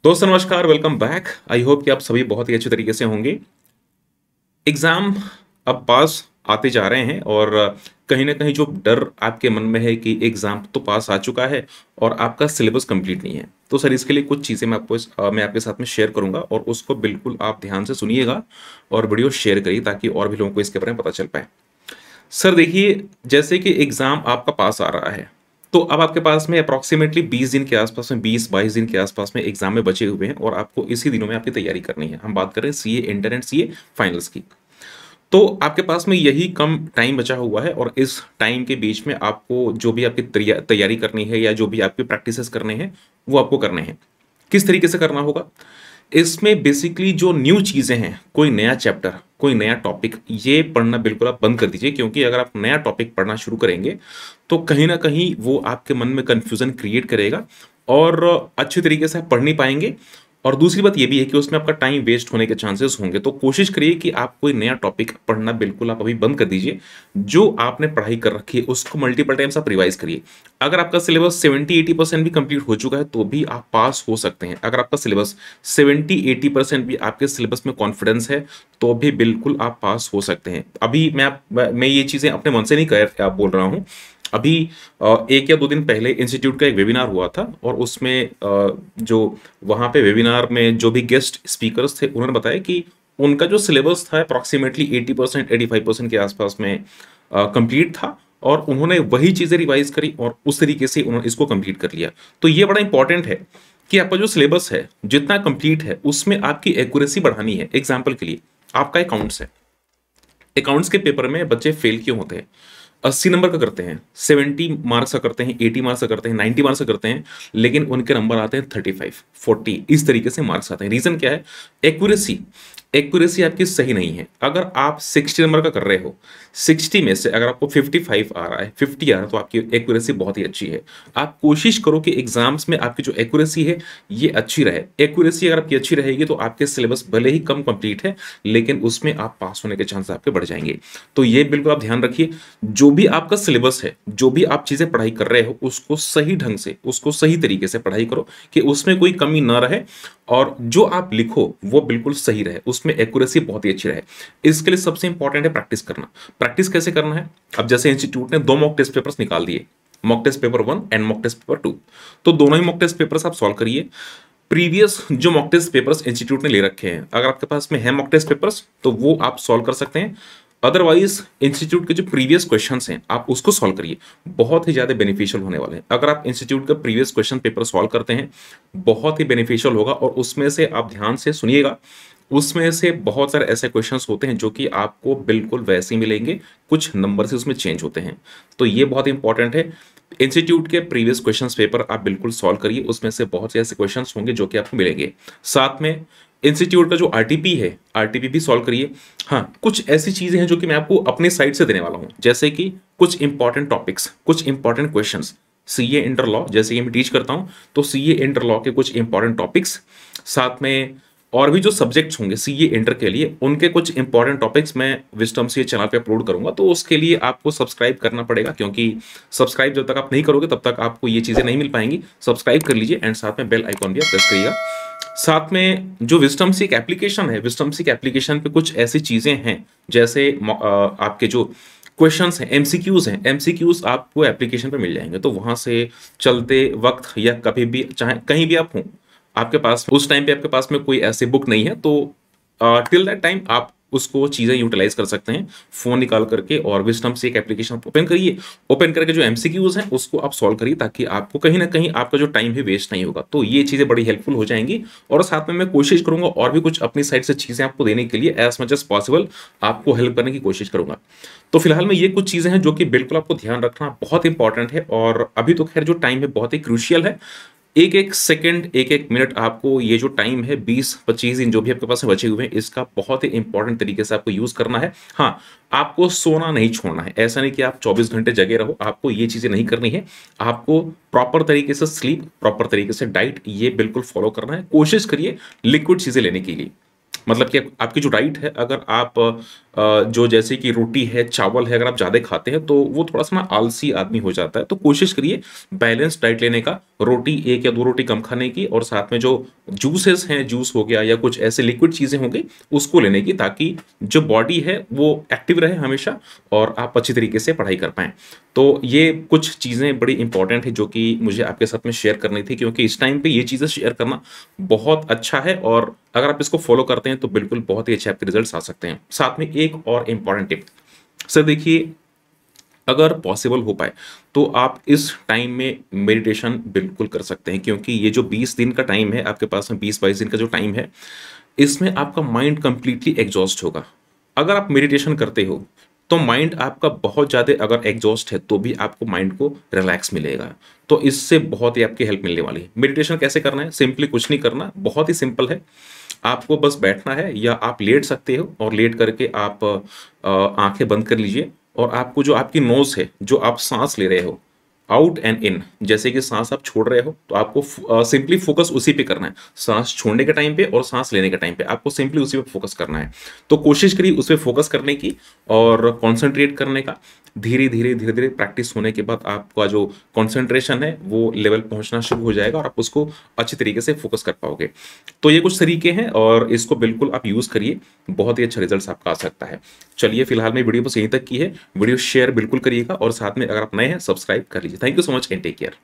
दोस्तों नमस्कार, welcome back. I hope कि आप सभी बहुत ही अच्छे तरीके से होंगे। एग्ज़ाम अब पास आते जा रहे हैं और कहीं न कहीं जो डर आपके मन में है कि एग्ज़ाम तो पास आ चुका है और आपका सिलेबस कंप्लीट नहीं है। तो सर इसके लिए कुछ चीज़ें मैं आपके साथ में शेयर करूँगा और उसको बिल्कुल आप ध्यान से सुनिएगा और वीडियो शेयर करिए ताकि और भी लोगों को इसके बारे में पता चल पाए। सर देखिए, जैसे कि एग्ज़ाम आपका पास आ रहा है, तो अब आपके पास में अप्रॉक्सिमेटली 20 दिन के आसपास में 20-22 दिन के आसपास में एग्ज़ाम में बचे हुए हैं और आपको इसी दिनों में आपकी तैयारी करनी है। हम बात कर रहे हैं CA inter and CA finals की। तो आपके पास में यही कम टाइम बचा हुआ है और इस टाइम के बीच में आपको जो भी आपकी तैयारी करनी है या जो भी आपकी प्रैक्टिसेस करने हैं, वो आपको करने हैं। किस तरीके से करना होगा? इसमें बेसिकली जो न्यू चीज़ें हैं, कोई नया चैप्टर, कोई नया टॉपिक, ये पढ़ना बिल्कुल आप बंद कर दीजिए क्योंकि अगर आप नया टॉपिक पढ़ना शुरू करेंगे, तो कहीं न कहीं वो आपके मन में कन्फ्यूज़न क्रिएट करेगा और अच्छे तरीके से आप पढ़ नहीं पाएँगे। और दूसरी बात ये भी है कि उसमें आपका टाइम वेस्ट होने के चांसेस होंगे। तो कोशिश करिए कि आप कोई नया टॉपिक पढ़ना बिल्कुल आप अभी बंद कर दीजिए। जो आपने पढ़ाई कर रखी है, उसको मल्टीपल टाइम्स आप रिवाइज़ करिए। अगर आपका सिलेबस 70-80% भी कंप्लीट हो चुका है, तो भी आप पास हो सकते हैं। अगर आपका सिलेबस 70-80% भी आपके सिलेबस में कॉन्फिडेंस है, तो भी बिल्कुल आप पास हो सकते हैं। अभी मैं ये चीज़ें अपने मन से नहीं कह बोल रहा हूँ। अभी 1 या 2 दिन पहले इंस्टीट्यूट का एक वेबिनार हुआ था और उसमें जो वहाँ पे वेबिनार में जो भी गेस्ट स्पीकर्स थे, उन्होंने बताया कि उनका जो सिलेबस था अप्रॉक्सिमेटली 80% 85% के आसपास में कंप्लीट था और उन्होंने वही चीज़ें रिवाइज़ करी और उस तरीके से उन्होंने इसको कंप्लीट कर लिया। तो ये बड़ा इंपॉर्टेंट है कि आपका जो सिलेबस है, जितना कंप्लीट है, उसमें आपकी एक्यूरेसी बढ़ानी है। एग्ज़ाम्पल के लिए, आपका अकाउंट्स है। अकाउंट्स के पेपर में बच्चे फेल क्यों होते हैं? 80 नंबर का करते हैं, 70 मार्क्स का करते हैं, 80 मार्क्स का करते हैं, 90 मार्क्स का करते हैं, लेकिन उनके नंबर आते हैं 35, 40, इस तरीके से मार्क्स आते हैं। रीज़न क्या है? एक्यूरेसी। एक्यूरेसी आपकी सही नहीं है। अगर आप 60 नंबर का कर रहे हो, 60 में से अगर आपको 55 आ रहा है, 50 आ रहा है, तो आपकी एक्यूरेसी बहुत ही अच्छी है। आप कोशिश करो कि एग्ज़ाम्स में आपकी जो एक्यूरेसी है, ये अच्छी रहे। एक्यूरेसी अगर आपकी अच्छी रहेगी, तो आपके सिलेबस भले ही कम कंप्लीट है, लेकिन उसमें आप पास होने के चांस आपके बढ़ जाएँगे। तो ये बिल्कुल आप ध्यान रखिए। जो भी आपका सिलेबस है, जो भी आप चीज़ें पढ़ाई कर रहे हो, उसको सही ढंग से, उसको सही तरीके से पढ़ाई करो कि उसमें कोई कमी ना रहे और जो आप लिखो वो बिल्कुल सही रहे, उसमें एक्यूरेसी बहुत ही अच्छी रहे। इसके लिए सबसे इंपॉर्टेंट है प्रैक्टिस करना। प्रैक्टिस कैसे करना है? अब जैसे इंस्टीट्यूट ने 2 मॉक टेस्ट पेपर्स निकाल दिए, mock test paper 1 and mock test paper 2। तो दोनों ही मॉक टेस्ट पेपर्स आप सॉल्व करिए। प्रीवियस जो मॉक टेस्ट पेपर्स इंस्टीट्यूट ने ले रखे हैं, अगर आपके पास में है मॉक टेस्ट पेपर्स, तो वो आप सॉल्व कर सकते हैं। अदरवाइज इंस्टीट्यूट के जो प्रीवियस क्वेश्चंस हैं, आप उसको सॉल्व करिए। बहुत ही ज़्यादा बेनिफिशियल होने वाले हैं। अगर आप इंस्टीट्यूट का प्रीवियस क्वेश्चन पेपर सॉल्व करते हैं, बहुत ही बेनिफिशियल होगा और उसमें से आप ध्यान से सुनिएगा, उसमें से बहुत सारे ऐसे क्वेश्चंस होते हैं जो कि आपको बिल्कुल वैसे ही मिलेंगे, कुछ नंबर से उसमें चेंज होते हैं। तो ये बहुत इंपॉर्टेंट है। इंस्टीट्यूट के प्रीवियस क्वेश्चंस पेपर आप बिल्कुल सॉल्व करिए, उसमें से बहुत से ऐसे क्वेश्चंस होंगे जो कि आपको मिलेंगे। साथ में इंस्टीट्यूट का जो आरटीपी है, आरटीपी भी सॉल्व करिए। हाँ, कुछ ऐसी चीज़ें हैं जो कि मैं आपको अपने साइड से देने वाला हूँ, जैसे कि कुछ इंपॉर्टेंट टॉपिक्स, कुछ important questions. CA inter law जैसे कि मैं टीच करता हूँ, तो सीए इंटर लॉ के कुछ इंपॉर्टेंट टॉपिक्स, साथ में और भी जो सब्जेक्ट्स होंगे सीए इंटर के लिए, उनके कुछ इंपॉर्टेंट टॉपिक्स मैं विजडम सीए चैनल पे अपलोड करूंगा। तो उसके लिए आपको सब्सक्राइब करना पड़ेगा, क्योंकि सब्सक्राइब जब तक आप नहीं करोगे तब तक आपको ये चीज़ें नहीं मिल पाएंगी। सब्सक्राइब कर लीजिए एंड साथ में बेल आइकॉन भी आप प्रेस करिएगा। साथ में जो विजडम सीक एप्लीकेशन है, विजडम सीक एप्लीकेशन पे कुछ ऐसी चीज़ें हैं, जैसे आपके जो क्वेश्चंस हैं, एमसीक्यूज हैं, एमसीक्यूज आपको एप्लीकेशन पे मिल जाएंगे। तो वहां से चलते वक्त या कभी भी, चाहे कहीं भी आप हों, आपके पास उस टाइम पे आपके पास में कोई ऐसे बुक नहीं है, तो टिल दैट टाइम आप उसको चीज़ें यूटिलाइज कर सकते हैं फ़ोन निकाल करके और विजडम से एक एप्लीकेशन ओपन करिए। ओपन करके जो एमसीक्यूज हैं उसको आप सॉल्व करिए, ताकि आपको कहीं ना कहीं आपका जो टाइम है वेस्ट नहीं होगा। तो ये चीज़ें बड़ी हेल्पफुल हो जाएंगी और साथ में मैं कोशिश करूंगा और भी कुछ अपनी साइड से चीज़ें आपको देने के लिए एज मच एज पॉसिबल आपको हेल्प करने की कोशिश करूंगा। तो फिलहाल में ये कुछ चीज़ें हैं जो कि बिल्कुल आपको ध्यान रखना बहुत इंपॉर्टेंट है और अभी तो खैर जो टाइम है बहुत ही क्रूशियल है। एक एक सेकंड, एक एक मिनट, आपको ये जो टाइम है 20-25 दिन जो भी आपके पास में बचे हुए हैं, इसका बहुत ही इंपॉर्टेंट तरीके से आपको यूज करना है। हाँ, आपको सोना नहीं छोड़ना है। ऐसा नहीं कि आप 24 घंटे जगे रहो, आपको ये चीजें नहीं करनी है। आपको प्रॉपर तरीके से स्लीप, प्रॉपर तरीके से डाइट, ये बिल्कुल फॉलो करना है। कोशिश करिए लिक्विड चीजें लेने के लिए। मतलब कि आपकी जो डाइट है, अगर आप जो जैसे कि रोटी है, चावल है, अगर आप ज़्यादा खाते हैं तो वो थोड़ा-सा ना आलसी आदमी हो जाता है। तो कोशिश करिए बैलेंस डाइट लेने का, रोटी 1 या 2 रोटी कम खाने की और साथ में जो जूसेस हैं, जूस हो गया या कुछ ऐसे लिक्विड चीज़ें हो गई, उसको लेने की, ताकि जो बॉडी है वो एक्टिव रहे हमेशा और आप अच्छी तरीके से पढ़ाई कर पाएँ। तो ये कुछ चीज़ें बड़ी इंपॉर्टेंट है जो कि मुझे आपके साथ में शेयर करनी थी, क्योंकि इस टाइम पे ये चीज़ें शेयर करना बहुत अच्छा है और अगर आप इसको फॉलो करते हैं तो बिल्कुल बहुत ही अच्छे आपके रिजल्ट्स आ सकते हैं। साथ में एक और इम्पॉर्टेंट टिप, सर देखिए, अगर पॉसिबल हो पाए तो आप इस टाइम में मेडिटेशन बिल्कुल कर सकते हैं, क्योंकि ये जो 20 दिन का टाइम है आपके पास में, 20-22 दिन का जो टाइम है, इसमें आपका माइंड कंप्लीटली एग्जॉस्ट होगा। अगर आप मेडिटेशन करते हो तो माइंड आपका बहुत ज़्यादा अगर एग्जॉस्ट है तो भी आपको माइंड को रिलैक्स मिलेगा। तो इससे बहुत ही आपकी हेल्प मिलने वाली है। मेडिटेशन कैसे करना है? सिंपली कुछ नहीं करना, बहुत ही सिंपल है। आपको बस बैठना है या आप लेट सकते हो और लेट करके आप आँखें बंद कर लीजिए और आपको जो आपकी नोज़ है, जो आप साँस ले रहे हो, आउट एंड इन, जैसे कि साँस आप छोड़ रहे हो तो आपको सिंपली फ़ोकस उसी पे करना है। साँस छोड़ने के टाइम पे और साँस लेने के टाइम पे आपको सिंपली उसी पे फ़ोकस करना है। तो कोशिश करिए उस पे फ़ोकस करने की और कॉन्संट्रेट करने का। धीरे-धीरे, धीरे-धीरे प्रैक्टिस होने के बाद आपका जो कंसंट्रेशन है वो लेवल पहुँचना शुरू हो जाएगा और आप उसको अच्छी तरीके से फ़ोकस कर पाओगे। तो ये कुछ तरीके हैं और इसको बिल्कुल आप यूज़ करिए, बहुत ही अच्छा रिज़ल्ट्स आपका आ सकता है। चलिए फिलहाल मैं वीडियो बस यहीं तक की है। वीडियो शेयर बिल्कुल करिएगा और साथ में अगर आप नए हैं सब्सक्राइब कर लीजिए। Thank you so much and take care.